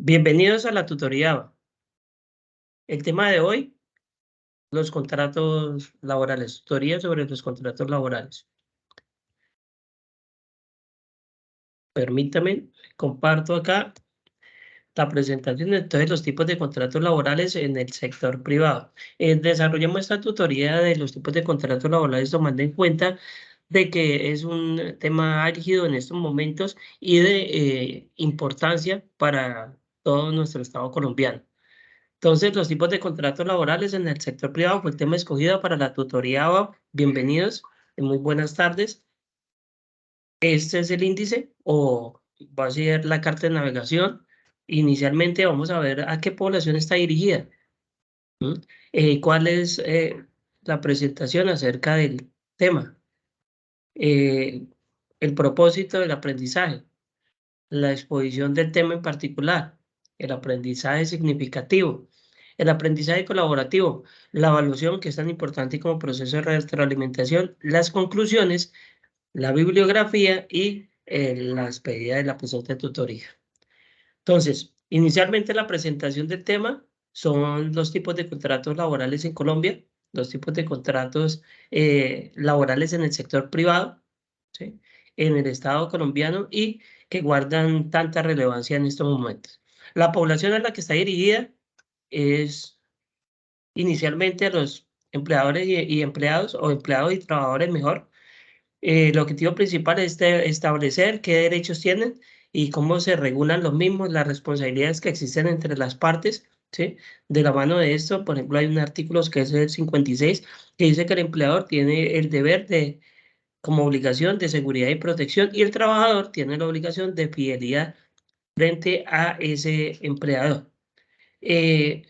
Bienvenidos a la tutoría. El tema de hoy, los contratos laborales, tutoría sobre los contratos laborales. Permítame, comparto acá la presentación de todos los tipos de contratos laborales en el sector privado. Desarrollamos esta tutoría de los tipos de contratos laborales tomando en cuenta de que es un tema álgido en estos momentos y de importancia para todo nuestro Estado colombiano. Entonces, los tipos de contratos laborales en el sector privado fue el tema escogido para la tutoría ABAP. Bienvenidos, muy buenas tardes. Este es el índice o va a ser la carta de navegación. Inicialmente vamos a ver a qué población está dirigida. ¿Mm? ¿Cuál es la presentación acerca del tema? Eh, el propósito del aprendizaje, la exposición del tema en particular, el aprendizaje significativo, el aprendizaje colaborativo, la evaluación, que es tan importante como proceso de retroalimentación, las conclusiones, la bibliografía y la despedida de la presente tutoría. Entonces, inicialmente la presentación del tema son los tipos de contratos laborales en Colombia, los tipos de contratos laborales en el sector privado, ¿sí? En el Estado colombiano y que guardan tanta relevancia en estos momentos. La población a la que está dirigida es inicialmente a los empleadores y empleados, o empleados y trabajadores mejor. El objetivo principal es establecer qué derechos tienen y cómo se regulan los mismos, las responsabilidades que existen entre las partes, ¿sí? De la mano de esto, por ejemplo, hay un artículo que es el 56, que dice que el empleador tiene el deber de, como obligación de seguridad y protección, y el trabajador tiene la obligación de fidelidad frente a ese empleador. Eh,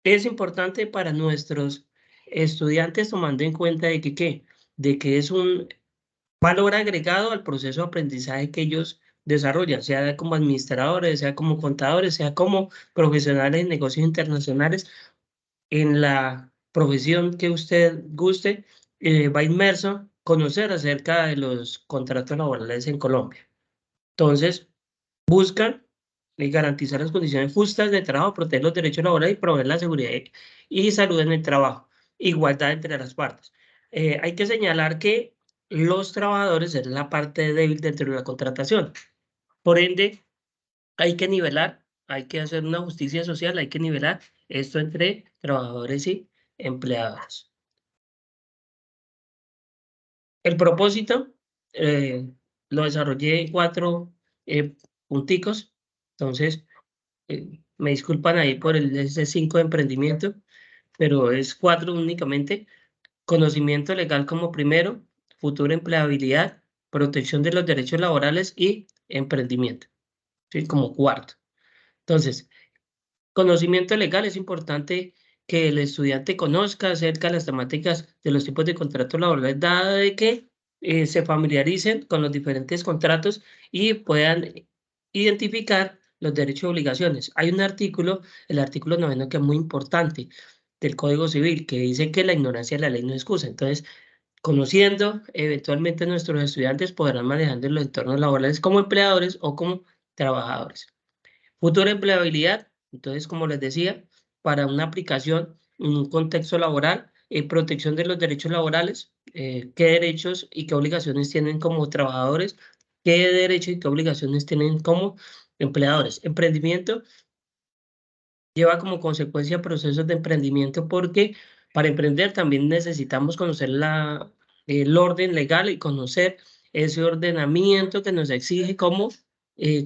es importante para nuestros estudiantes tomando en cuenta de que, ¿qué? De que es un valor agregado al proceso de aprendizaje que ellos desarrollan, sea como administradores, sea como contadores, sea como profesionales en negocios internacionales, en la profesión que usted guste, va inmerso conocer acerca de los contratos laborales en Colombia. Entonces, buscan garantizar las condiciones justas de trabajo, proteger los derechos laborales y proveer la seguridad y salud en el trabajo, igualdad entre las partes. Hay que señalar que los trabajadores es la parte débil dentro de la contratación. Por ende, hay que nivelar, hay que hacer una justicia social, hay que nivelar esto entre trabajadores y empleados. El propósito lo desarrollé en 4 punticos. Entonces, me disculpan ahí por ese 5 de emprendimiento, pero es 4 únicamente. Conocimiento legal como primero, futura empleabilidad, protección de los derechos laborales y emprendimiento, ¿sí? Como cuarto. Entonces, conocimiento legal es importante que el estudiante conozca acerca de las temáticas de los tipos de contratos laborales, dado de que se familiaricen con los diferentes contratos y puedan identificar los derechos y obligaciones. Hay un artículo, el artículo 9, que es muy importante del Código Civil, que dice que la ignorancia de la ley no es excusa. Entonces, conociendo, eventualmente nuestros estudiantes podrán manejar los entornos laborales como empleadores o como trabajadores. Futura empleabilidad, entonces, como les decía, para una aplicación en un contexto laboral, protección de los derechos laborales, qué derechos y qué obligaciones tienen como trabajadores, qué derechos y qué obligaciones tienen como empleadores. Emprendimiento lleva como consecuencia procesos de emprendimiento porque para emprender también necesitamos conocer el orden legal y conocer ese ordenamiento que nos exige como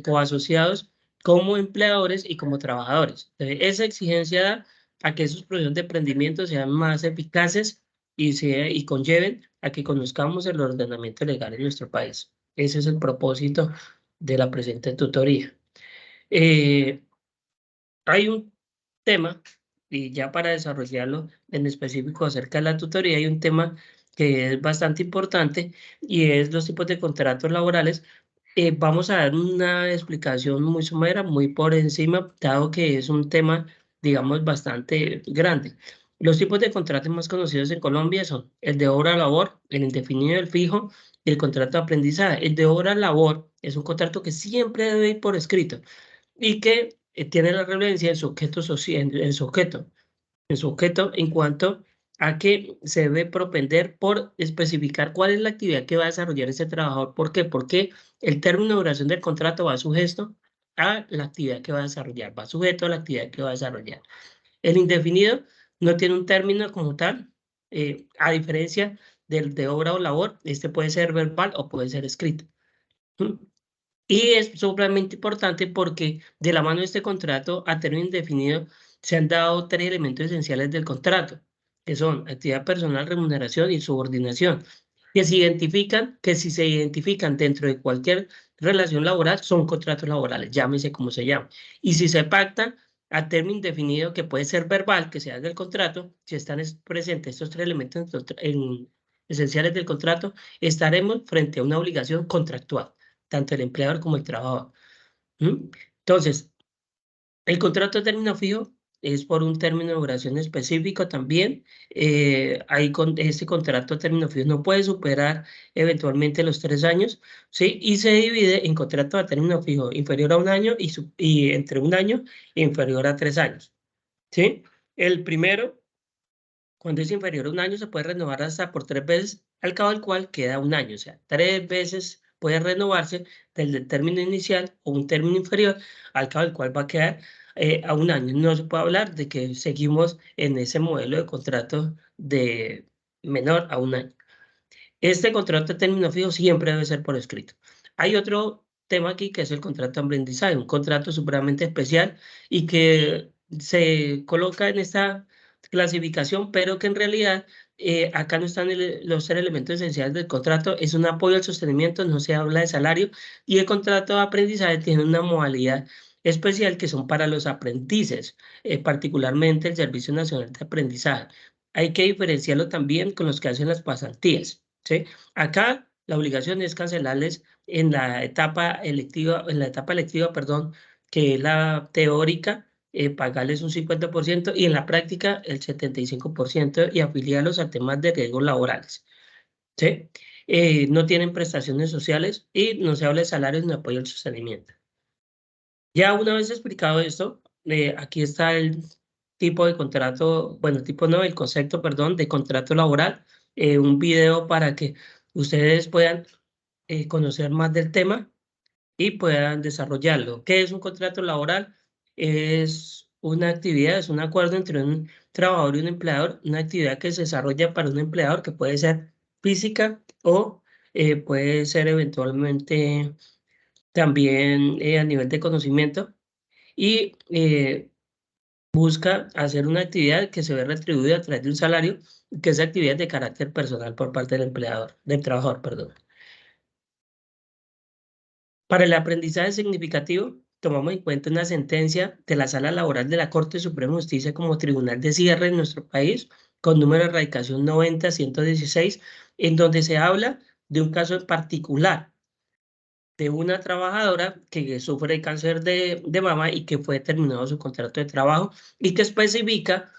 coasociados, como empleadores y como trabajadores. Entonces, esa exigencia da a que esos procesos de emprendimiento sean más eficaces y conlleven a que conozcamos el ordenamiento legal en nuestro país. Ese es el propósito de la presente tutoría. Hay un tema, y ya para desarrollarlo en específico acerca de la tutoría, hay un tema que es bastante importante y es los tipos de contratos laborales. Vamos a dar una explicación muy somera, muy por encima, dado que es un tema, digamos, bastante grande. Los tipos de contratos más conocidos en Colombia son el de obra labor, el indefinido, el fijo y el contrato de aprendizaje. El de obra labor es un contrato que siempre debe ir por escrito y que tiene la relevancia en su objeto social, en su objeto en cuanto a que se debe propender por especificar cuál es la actividad que va a desarrollar ese trabajador. ¿Por qué? Porque el término de duración del contrato va sujeto a la actividad que va a desarrollar, va sujeto a la actividad que va a desarrollar. El indefinido no tiene un término como tal, a diferencia del de obra o labor, este puede ser verbal o puede ser escrito. ¿Mm? Y es supremamente importante porque de la mano de este contrato a término indefinido se han dado tres elementos esenciales del contrato, que son actividad personal, remuneración y subordinación, que si se identifican dentro de cualquier relación laboral, son contratos laborales, llámese como se llame. Y si se pactan a término indefinido, que puede ser verbal, que se haga el contrato, si están presentes estos tres elementos esenciales del contrato, estaremos frente a una obligación contractual tanto el empleador como el trabajador. ¿Mm? Entonces, el contrato a término fijo es por un término de duración específico también. Este contrato a término fijo no puede superar eventualmente los 3 años, ¿sí? Y se divide en contrato a término fijo inferior a un año y entre un año e inferior a 3 años, ¿sí? El primero, cuando es inferior a un año, se puede renovar hasta por 3 veces, al cabo del cual queda un año. O sea, 3 veces puede renovarse del término inicial o un término inferior, al cabo del cual va a quedar a un año. No se puede hablar de que seguimos en ese modelo de contrato de menor a un año. Este contrato de término fijo siempre debe ser por escrito. Hay otro tema aquí que es el contrato de aprendizaje, un contrato supremamente especial y que se coloca en esta clasificación, pero que en realidad acá no están los tres elementos esenciales del contrato, es un apoyo al sostenimiento, no se habla de salario, y el contrato de aprendizaje tiene una modalidad especial que son para los aprendices, particularmente el Servicio Nacional de Aprendizaje. Hay que diferenciarlo también con los que hacen las pasantías, ¿sí? Acá la obligación es cancelarles en la etapa electiva, perdón, que es la teórica, pagarles un 50% y en la práctica el 75% y afiliarlos a temas de riesgos laborales, ¿sí? No tienen prestaciones sociales y no se habla de salarios ni apoyo al sostenimiento. Ya una vez explicado esto, aquí está el tipo de contrato, bueno, tipo no, el concepto, perdón, de contrato laboral, un video para que ustedes puedan conocer más del tema y puedan desarrollarlo. ¿Qué es un contrato laboral? Es una actividad, es un acuerdo entre un trabajador y un empleador, una actividad que se desarrolla para un empleador que puede ser física o puede ser eventualmente también a nivel de conocimiento y busca hacer una actividad que se ve retribuida a través de un salario, que es actividad de carácter personal por parte del empleador, del trabajador, perdón. Para el aprendizaje significativo, tomamos en cuenta una sentencia de la Sala Laboral de la Corte Suprema de Justicia como tribunal de cierre en nuestro país, con número de radicación 90-116, en donde se habla de un caso en particular de una trabajadora que sufre cáncer de mama y que fue terminado su contrato de trabajo y que especifica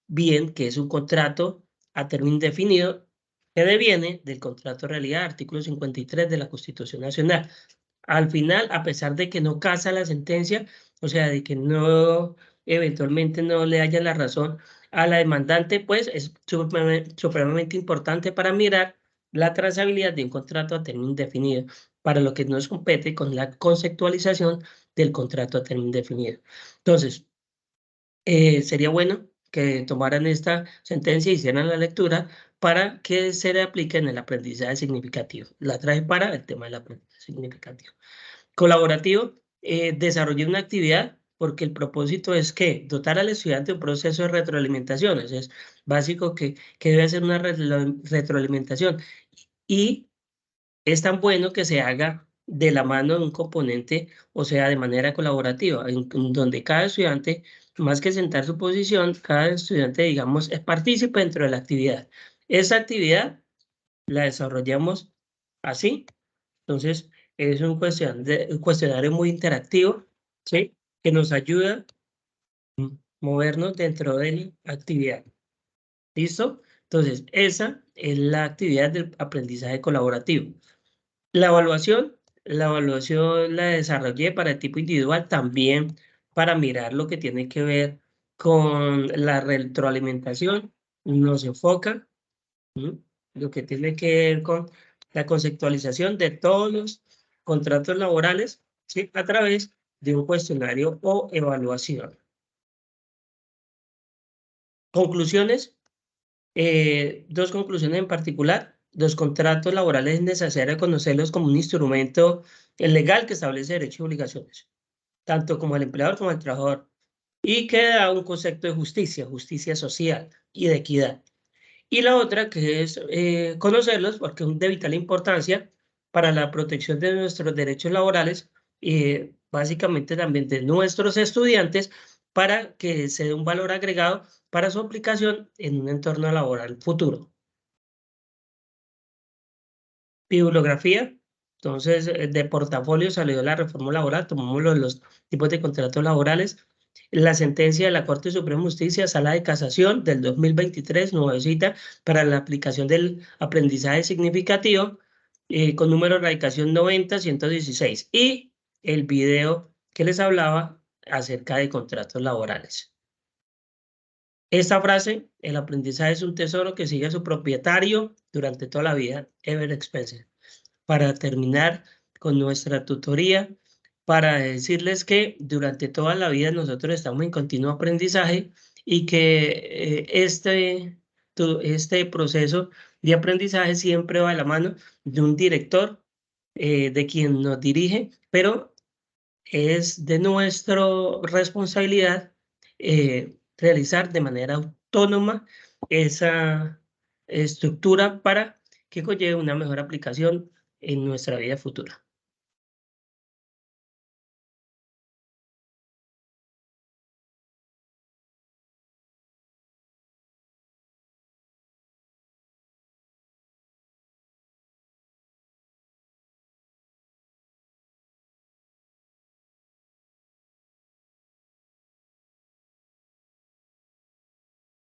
bien que es un contrato a término indefinido que deviene del contrato de realidad, artículo 53 de la Constitución Nacional. Al final, a pesar de que no casa la sentencia, o sea, de que no, eventualmente no le haya la razón a la demandante, pues es supremamente importante para mirar la trazabilidad de un contrato a término indefinido, para lo que nos compete con la conceptualización del contrato a término indefinido. Entonces, sería bueno que tomaran esta sentencia y hicieran la lectura para que se le aplique en el aprendizaje significativo. La traje para el tema del aprendizaje significativo. Colaborativo, desarrollé una actividad porque el propósito es que dotar al estudiante de un proceso de retroalimentación. Es básico que debe hacer una retroalimentación. Y es tan bueno que se haga de la mano de un componente, o sea, de manera colaborativa, en donde cada estudiante, más que sentar su posición, cada estudiante, digamos, es partícipe dentro de la actividad. Esa actividad la desarrollamos así. Entonces, es un cuestionario muy interactivo, ¿sí? Que nos ayuda a movernos dentro de la actividad. ¿Listo? Entonces, esa es la actividad del aprendizaje colaborativo. La evaluación la desarrollé para el tipo individual también para mirar lo que tiene que ver con la retroalimentación, nos enfoca, ¿m? Lo que tiene que ver con la conceptualización de todos los contratos laborales, ¿sí? A través de un cuestionario o evaluación. Conclusiones, dos conclusiones en particular. Los contratos laborales es necesario conocerlos como un instrumento legal que establece derechos y obligaciones, tanto como el empleador como el trabajador, y que da un concepto de justicia, justicia social y de equidad. Y la otra que es conocerlos porque es de vital importancia para la protección de nuestros derechos laborales y básicamente también de nuestros estudiantes para que se dé un valor agregado para su aplicación en un entorno laboral futuro. Bibliografía. Entonces, de portafolio salió la reforma laboral, tomamos los tipos de contratos laborales. La sentencia de la Corte Suprema de Justicia, Sala de Casación del 2023, nuevecita, para la aplicación del aprendizaje significativo, con número de radicación 90-116. Y el video que les hablaba acerca de contratos laborales. Esta frase, el aprendizaje es un tesoro que sigue a su propietario durante toda la vida, ever Spencer. Para terminar con nuestra tutoría, para decirles que durante toda la vida nosotros estamos en continuo aprendizaje y que este proceso de aprendizaje siempre va de la mano de un director, de quien nos dirige, pero es de nuestra responsabilidad realizar de manera autónoma esa estructura para que conlleve una mejor aplicación en nuestra vida futura.